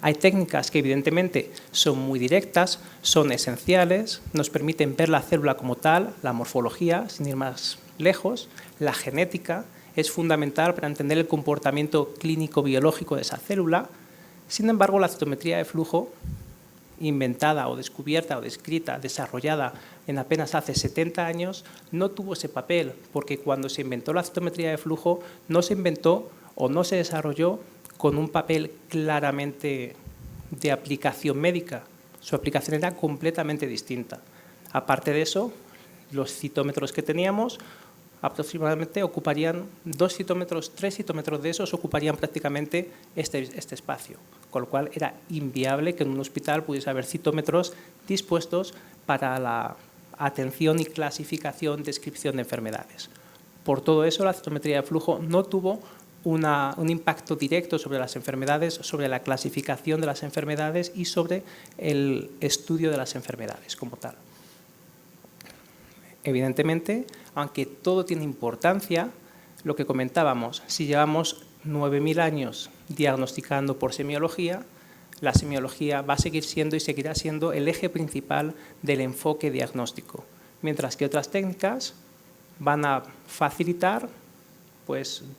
Hay técnicas que evidentemente son muy directas, son esenciales, nos permiten ver la célula como tal, la morfología, sin ir más lejos, la genética es fundamental para entender el comportamiento clínico-biológico de esa célula. Sin embargo, la citometría de flujo, inventada o descubierta o descrita, desarrollada en apenas hace 70 años, no tuvo ese papel, porque cuando se inventó la citometría de flujo no se inventó o no se desarrolló con un papel claramente de aplicación médica. Su aplicación era completamente distinta. Aparte de eso, los citómetros que teníamos aproximadamente ocuparían 2 citómetros, 3 citómetros de esos ocuparían prácticamente este espacio, con lo cual era inviable que en un hospital pudiese haber citómetros dispuestos para la atención y clasificación, descripción de enfermedades. Por todo eso, la citometría de flujo no tuvo un impacto directo sobre las enfermedades, sobre la clasificación de las enfermedades y sobre el estudio de las enfermedades como tal. Evidentemente, aunque todo tiene importancia, lo que comentábamos, si llevamos 9.000 años diagnosticando por semiología, la semiología va a seguir siendo y seguirá siendo el eje principal del enfoque diagnóstico, mientras que otras técnicas van a facilitar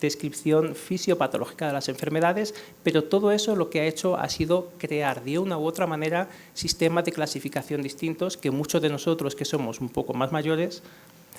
descripción fisiopatológica de las enfermedades, pero todo eso lo que ha hecho ha sido crear de una u otra manera sistemas de clasificación distintos que muchos de nosotros que somos un poco más mayores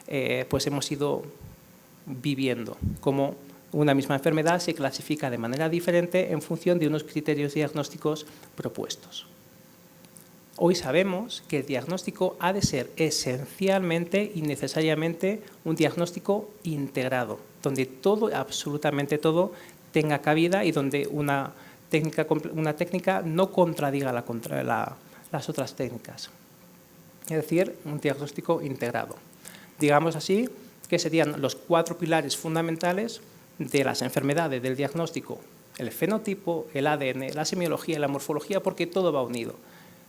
hemos ido viviendo, como una misma enfermedad se clasifica de manera diferente en función de unos criterios diagnósticos propuestos. Hoy sabemos que el diagnóstico ha de ser esencialmente y necesariamente un diagnóstico integrado, donde todo, absolutamente todo, tenga cabida y donde una técnica no contradiga las otras técnicas. Es decir, un diagnóstico integrado. Digamos así que serían los 4 pilares fundamentales de las enfermedades del diagnóstico: el fenotipo, el ADN, la semiología y la morfología, porque todo va unido.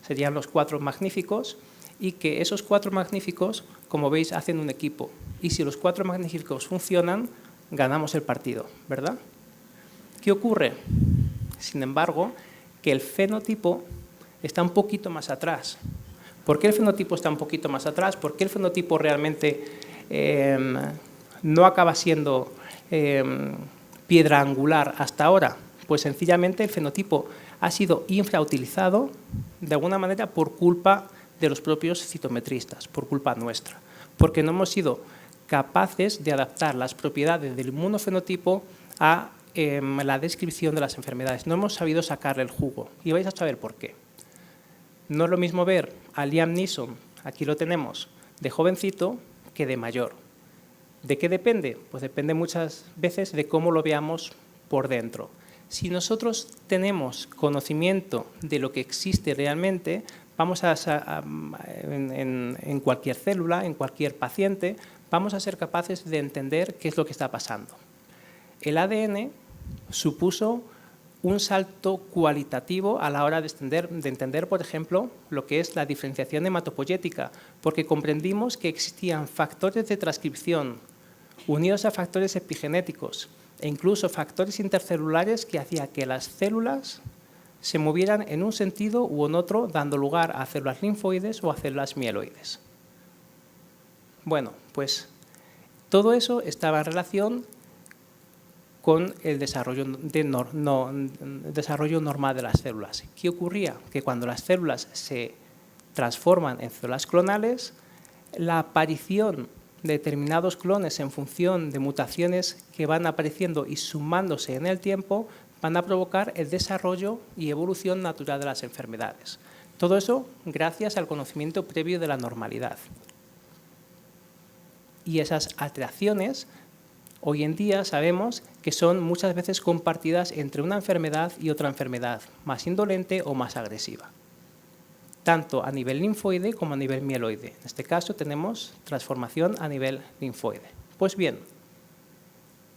Serían los 4 magníficos y que esos 4 magníficos, como veis, hacen un equipo. Y si los 4 magníficos funcionan, ganamos el partido, ¿verdad? ¿Qué ocurre? Sin embargo, que el fenotipo está un poquito más atrás. ¿Por qué el fenotipo está un poquito más atrás? ¿Por qué el fenotipo realmente no acaba siendo piedra angular hasta ahora? Pues sencillamente el fenotipo ha sido infrautilizado de alguna manera por culpa de los propios citometristas, por culpa nuestra, porque no hemos sido capaces de adaptar las propiedades del inmunofenotipo a la descripción de las enfermedades. No hemos sabido sacarle el jugo y vais a saber por qué. No es lo mismo ver a Liam Neeson, aquí lo tenemos, de jovencito que de mayor. ¿De qué depende? Pues depende muchas veces de cómo lo veamos por dentro. Si nosotros tenemos conocimiento de lo que existe realmente, vamos en cualquier célula, en cualquier paciente, vamos a ser capaces de entender qué es lo que está pasando. El ADN supuso un salto cualitativo a la hora de entender, por ejemplo, lo que es la diferenciación hematopoyética, porque comprendimos que existían factores de transcripción unidos a factores epigenéticos e incluso factores intercelulares que hacían que las células se movieran en un sentido u en otro, dando lugar a células linfoides o a células mieloides. Bueno, pues todo eso estaba en relación con el desarrollo normal de las células. ¿Qué ocurría? Que cuando las células se transforman en células clonales, la aparición de determinados clones en función de mutaciones que van apareciendo y sumándose en el tiempo van a provocar el desarrollo y evolución natural de las enfermedades. Todo eso gracias al conocimiento previo de la normalidad. Y esas alteraciones hoy en día sabemos que son muchas veces compartidas entre una enfermedad y otra enfermedad, más indolente o más agresiva, tanto a nivel linfoide como a nivel mieloide. En este caso tenemos transformación a nivel linfoide. Pues bien,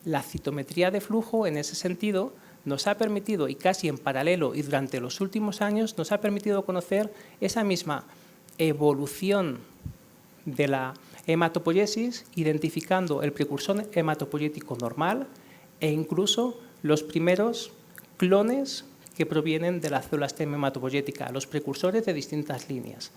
la citometría de flujo en ese sentido nos ha permitido, y casi en paralelo y durante los últimos años, nos ha permitido conocer esa misma evolución de la hematopoiesis, identificando el precursor hematopoyético normal e incluso los primeros clones que provienen de la célula stem hematopoyética, los precursores de distintas líneas,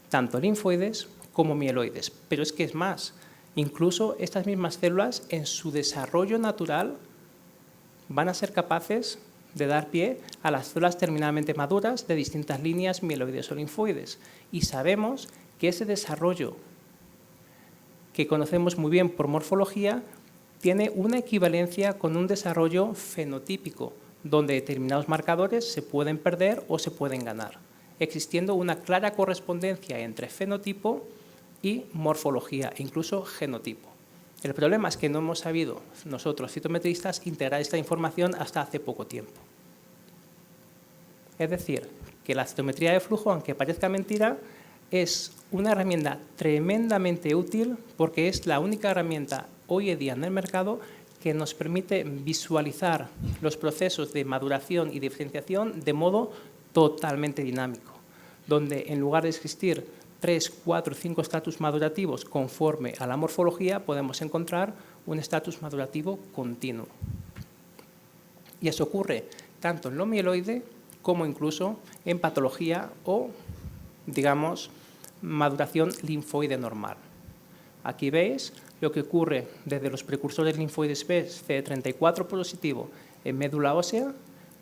tanto linfoides como mieloides. Pero es que es más, incluso estas mismas células en su desarrollo natural van a ser capaces de dar pie a las células terminalmente maduras de distintas líneas mieloides o linfoides. Y sabemos que ese desarrollo, que conocemos muy bien por morfología, tiene una equivalencia con un desarrollo fenotípico, donde determinados marcadores se pueden perder o se pueden ganar, existiendo una clara correspondencia entre fenotipo y morfología, incluso genotipo. El problema es que no hemos sabido, nosotros citometristas, integrar esta información hasta hace poco tiempo. Es decir, que la citometría de flujo, aunque parezca mentira, es una herramienta tremendamente útil porque es la única herramienta hoy en día en el mercado que nos permite visualizar los procesos de maduración y diferenciación de modo totalmente dinámico, donde en lugar de existir 3, 4, 5 estatus madurativos conforme a la morfología, podemos encontrar un estatus madurativo continuo. Y eso ocurre tanto en lo mieloide como incluso en patología o, digamos, maduración linfoide normal. Aquí veis lo que ocurre desde los precursores linfoides B, CD34 positivo en médula ósea,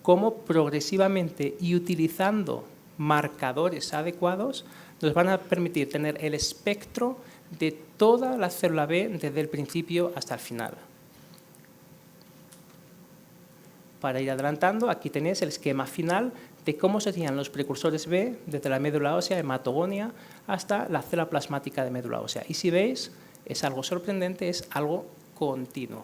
cómo progresivamente y utilizando marcadores adecuados nos van a permitir tener el espectro de toda la célula B desde el principio hasta el final. Para ir adelantando, aquí tenéis el esquema final de cómo serían los precursores B desde la médula ósea hematogonia hasta la célula plasmática de médula ósea. Y si veis, es algo sorprendente, es algo continuo,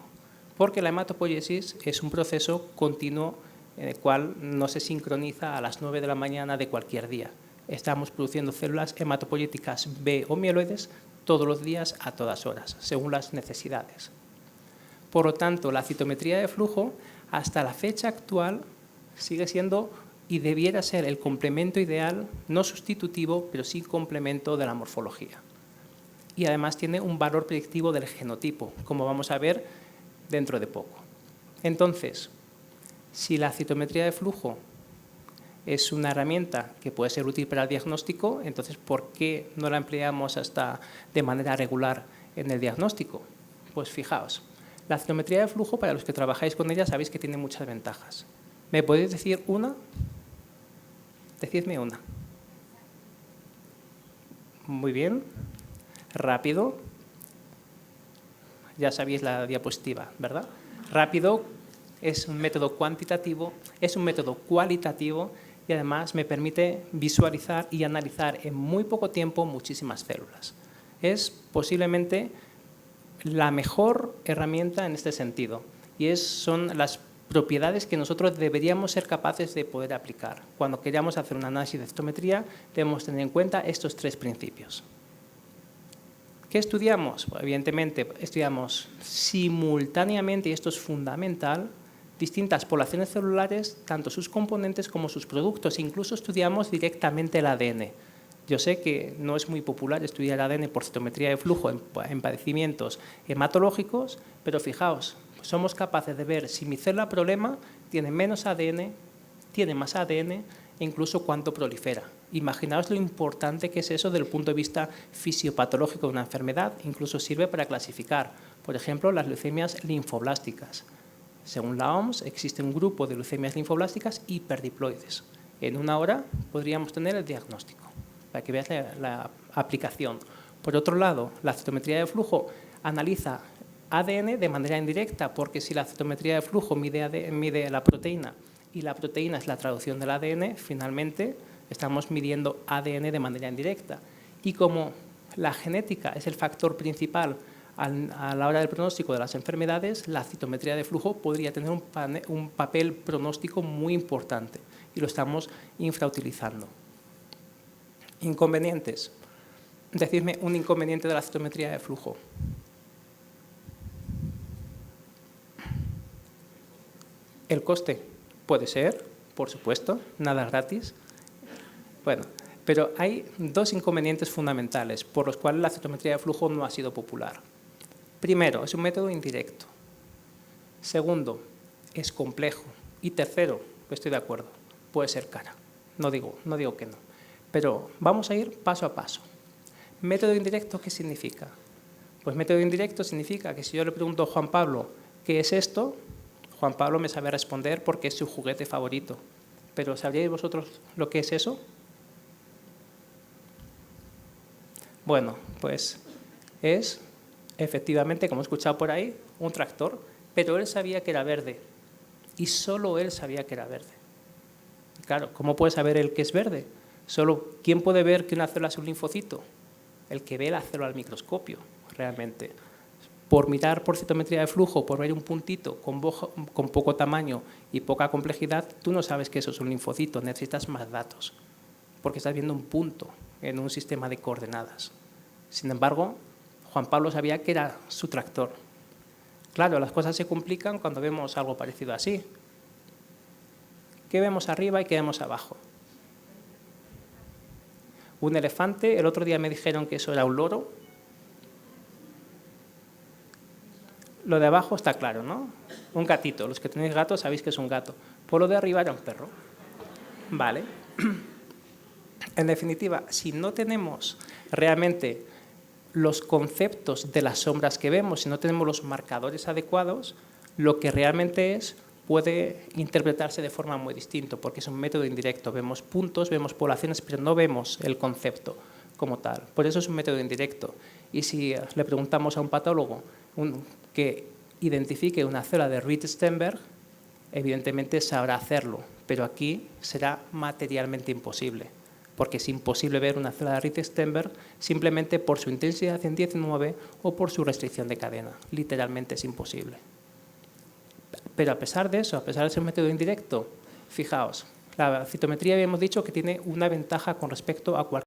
porque la hematopoiesis es un proceso continuo en el cual no se sincroniza a las 9 de la mañana de cualquier día. Estamos produciendo células hematopoyéticas B o mieloides todos los días a todas horas, según las necesidades. Por lo tanto, la citometría de flujo, hasta la fecha actual, sigue siendo y debiera ser el complemento ideal, no sustitutivo, pero sí complemento de la morfología. Y además tiene un valor predictivo del genotipo, como vamos a ver dentro de poco. Entonces, si la citometría de flujo es una herramienta que puede ser útil para el diagnóstico, entonces, ¿por qué no la empleamos hasta de manera regular en el diagnóstico? Pues fijaos, la citometría de flujo, para los que trabajáis con ella, sabéis que tiene muchas ventajas. ¿Me podéis decir una? Decidme una. Muy bien. Rápido. Ya sabéis la diapositiva, ¿verdad? Rápido es un método cuantitativo, es un método cualitativo y además me permite visualizar y analizar en muy poco tiempo muchísimas células. Es posiblemente la mejor herramienta en este sentido y son las propiedades que nosotros deberíamos ser capaces de poder aplicar. Cuando queramos hacer un análisis de citometría debemos tener en cuenta estos tres principios. ¿Qué estudiamos? Pues, evidentemente, estudiamos simultáneamente, y esto es fundamental, distintas poblaciones celulares, tanto sus componentes como sus productos. Incluso estudiamos directamente el ADN. Yo sé que no es muy popular estudiar ADN por citometría de flujo en padecimientos hematológicos, pero fijaos, somos capaces de ver si mi célula problema tiene menos ADN, tiene más ADN e incluso cuánto prolifera. Imaginaos lo importante que es eso desde el punto de vista fisiopatológico de una enfermedad. Incluso sirve para clasificar, por ejemplo, las leucemias linfoblásticas. Según la OMS, existe un grupo de leucemias linfoblásticas hiperdiploides. En una hora podríamos tener el diagnóstico, para que veas la aplicación. Por otro lado, la citometría de flujo analiza ADN de manera indirecta, porque si la citometría de flujo mide la proteína y la proteína es la traducción del ADN, finalmente estamos midiendo ADN de manera indirecta. Y como la genética es el factor principal a la hora del pronóstico de las enfermedades, la citometría de flujo podría tener un papel pronóstico muy importante y lo estamos infrautilizando. Inconvenientes. Decidme un inconveniente de la citometría de flujo. El coste puede ser, por supuesto, nada gratis. Bueno, pero hay dos inconvenientes fundamentales por los cuales la citometría de flujo no ha sido popular. Primero, es un método indirecto. Segundo, es complejo. Y tercero, estoy de acuerdo, puede ser cara. No digo que no. Pero vamos a ir paso a paso. Método indirecto, ¿qué significa? Pues método indirecto significa que si yo le pregunto a Juan Pablo, ¿qué es esto? Juan Pablo me sabe responder porque es su juguete favorito. Pero ¿sabríais vosotros lo que es eso? Bueno, pues es, efectivamente, como he escuchado por ahí, un tractor, pero él sabía que era verde. Y solo él sabía que era verde. Claro, ¿cómo puede saber él que es verde? ¿Quién puede ver que una célula es un linfocito? El que ve la célula al microscopio, realmente. Por mirar por citometría de flujo, por ver un puntito con poco tamaño y poca complejidad, tú no sabes que eso es un linfocito, necesitas más datos, porque estás viendo un punto en un sistema de coordenadas. Sin embargo, Juan Pablo sabía que era su tractor. Claro, las cosas se complican cuando vemos algo parecido así. ¿Qué vemos arriba y qué vemos abajo? Un elefante, el otro día me dijeron que eso era un loro. Lo de abajo está claro, ¿no? Un gatito, los que tenéis gatos sabéis que es un gato. Por lo de arriba era un perro. Vale. En definitiva, si no tenemos realmente los conceptos de las sombras que vemos, si no tenemos los marcadores adecuados, lo que realmente es puede interpretarse de forma muy distinta, porque es un método indirecto. Vemos puntos, vemos poblaciones, pero no vemos el concepto como tal. Por eso es un método indirecto. Y si le preguntamos a un patólogo que identifique una célula de Riedt-Steenberg, evidentemente sabrá hacerlo, pero aquí será materialmente imposible, porque es imposible ver una célula de Riedt-Steenberg simplemente por su intensidad en 19 o por su restricción de cadena. Literalmente es imposible. Pero a pesar de eso, a pesar de ser un método indirecto, fijaos, la citometría habíamos dicho que tiene una ventaja con respecto a cualquier